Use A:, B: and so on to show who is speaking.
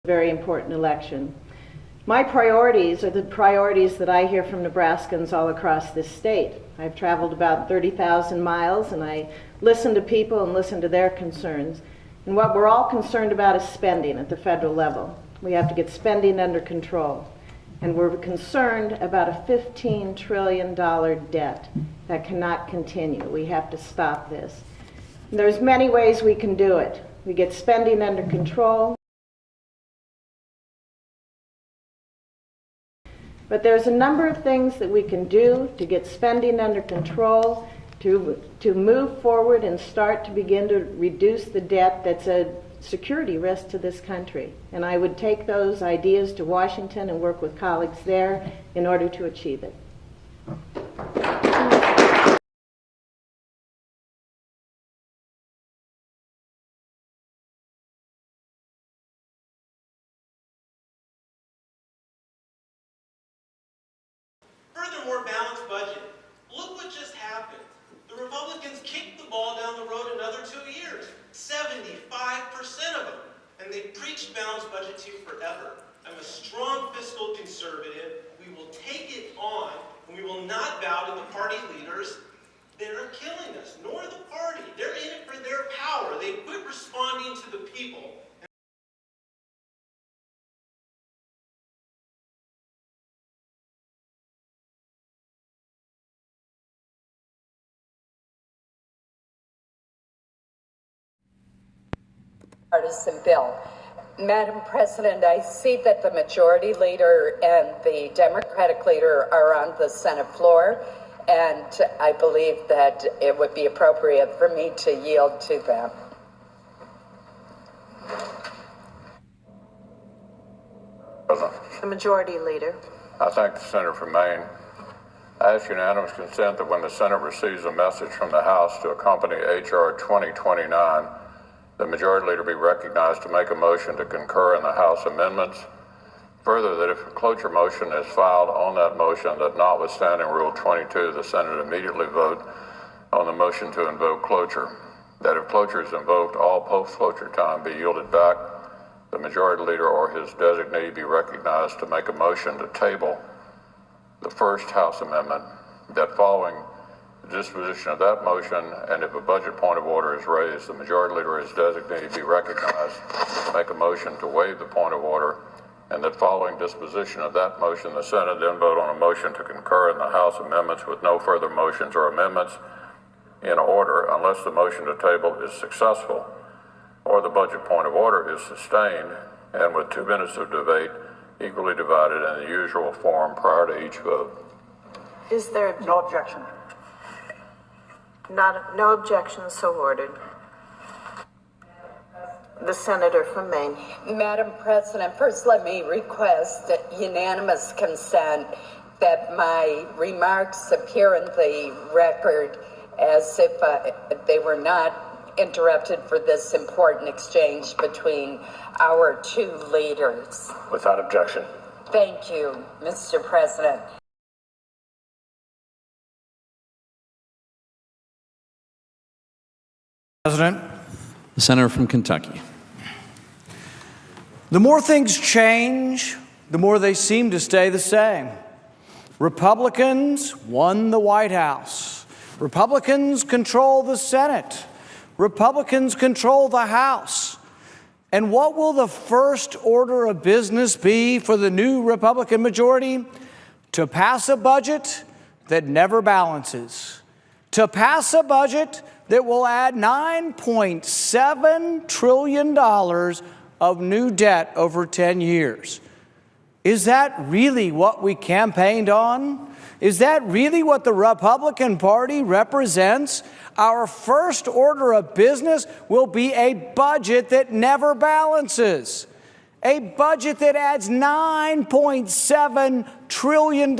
A: Very important election. My priorities are the priorities that I hear from Nebraskans all across this state. I've traveled about 30,000 miles and I listen to people and listen to their concerns. And what we're all concerned about is spending at the federal level. We have to get spending under control. And we're concerned about a $15 trillion debt that cannot continue. We have to stop this. And there's many ways we can do it. We get spending under control. But there's a number of things that we can do to get spending under control, to move forward and start to begin to reduce the debt that's a security risk to this country. And I would take those ideas to Washington and work with colleagues there in order to achieve it.
B: Furthermore, balanced budget. Look what just happened. The Republicans kicked the ball down the road another 2 years. 75% of them. And they preached balanced budget to you forever. I'm a strong fiscal conservative. We will take it on, and we will not bow to the party leaders that are killing us, nor the party. They're in it for their power. They quit responding to the people.
C: Partisan bill. Madam President, I see that the majority leader and the Democratic leader are on the Senate floor, and I believe that it would be appropriate for me to yield to them.
D: President.
E: The majority leader.
D: I thank the senator from Maine. I ask unanimous consent that when the Senate receives a message from the House to accompany H.R. 2029, the majority leader be recognized to make a motion to concur in the House amendments. Further, that if a cloture motion is filed on that motion, that notwithstanding Rule 22, the Senate immediately vote on the motion to invoke cloture. That if cloture is invoked, all post-cloture time be yielded back. The majority leader or his designee be recognized to make a motion to table the first House amendment. That following the disposition of that motion, and if a budget point of order is raised, the majority leader or his designee be recognized to make a motion to waive the point of order, and that following disposition of that motion, the Senate then vote on a motion to concur in the House amendments with no further motions or amendments in order unless the motion to table is successful or the budget point of order is sustained, and with 2 minutes of debate equally divided in the usual form prior to each vote.
E: Is there
F: no objection?
E: No objection, so ordered. The senator from Maine.
C: Madam President, first let me request that unanimous consent that my remarks appear in the record as if they were not interrupted for this important exchange between our two leaders.
F: Without objection.
C: Thank you, Mr. President.
G: President.
H: The senator from Kentucky.
G: The more things change, the more they seem to stay the same. Republicans won the White House. Republicans control the Senate. Republicans control the House. And what will the first order of business be for the new Republican majority? To pass a budget that never balances. To pass a budget that will add $9.7 trillion of new debt over 10 years. Is that really what we campaigned on? Is that really what the Republican Party represents? Our first order of business will be a budget that never balances. A budget that adds $9.7 trillion